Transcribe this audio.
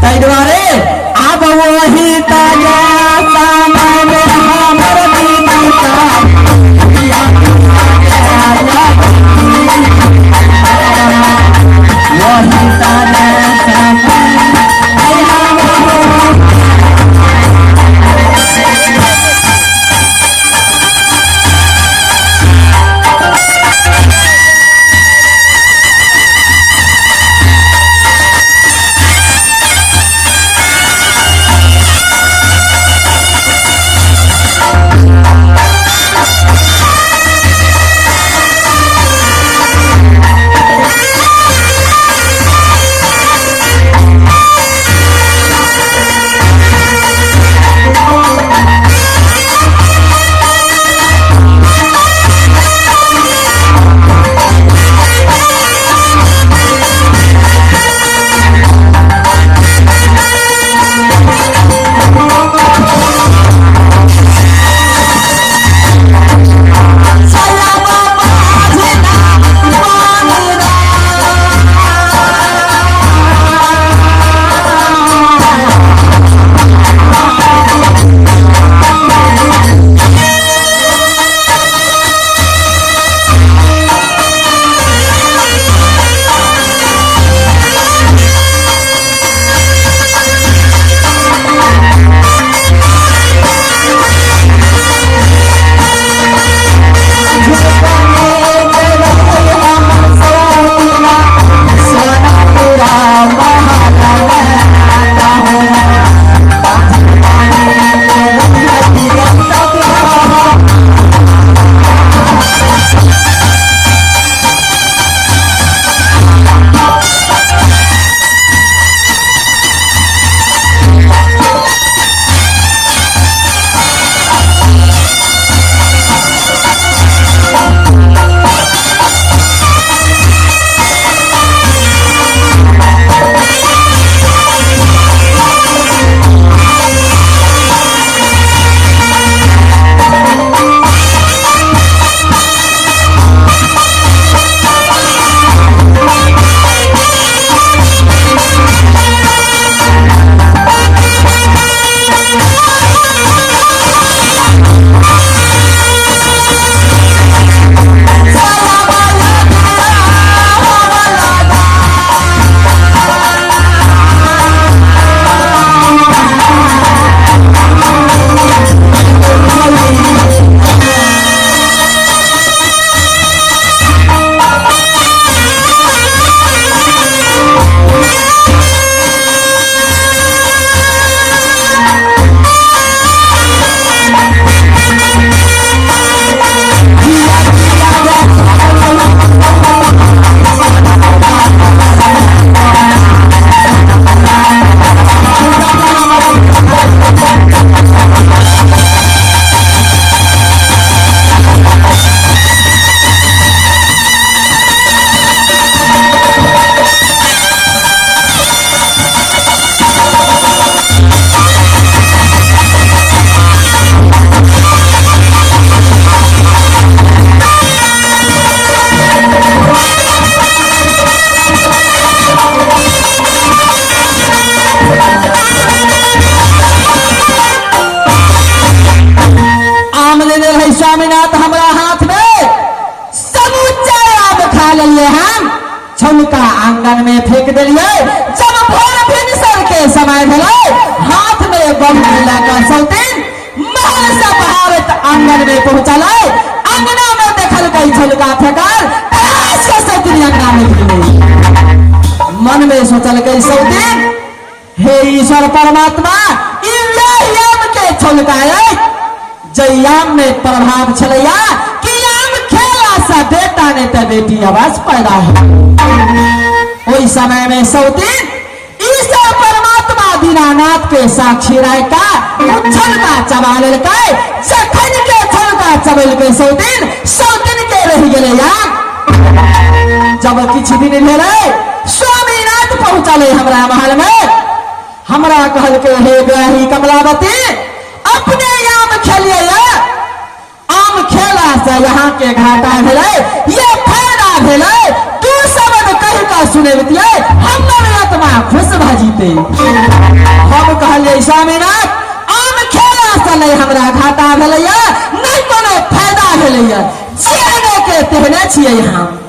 तै द्वारे अब वही ताजा सामान हमर दीना वही ताजा स्वामीनाथ हमारा हाथ में समूचा आम खा लिए हम छौका आंगन में फेंक दिलिए। जब भोर भिनसर के समय भेले हाथ में बम्बू लेकर सौतीन महल से बहारत आंगन में पहुंचले। अंगना में देखल गई छौका फेंकर तलाश के सौतीन अंगना में गिरले। मन में सोचल गई सौतीन हे ईश्वर परमात्मा आम के छौका जयाम में प्रभाव छलैया कि आम खेला सा बेटा ने तो बेटी आवाज पैदा है। ओई समय में सौतीन ईश्वर परमात्मा दीनानाथ के साक्षी रह का उछल का चबाल का जखन के छल का चबल के सौतीन के रह गए यार। जब किछ दिन भेले स्वामीनाथ पहुंचले हमरा महल में। हमरा कहल के हे ब्याही कमलावती अपने आम खेलिए आम खेला से यहाँ के घाटा भेले ये फायदा भेले। तू शब्द कह का सुने हम आत्मा खुश भ जीते। हम कहलिए स्वामीनाथ आम खेला से नहीं हमरा घाटा भेलैया, नहीं कोनो फायदा भेलैया, जेहने के तेहने छियै हम।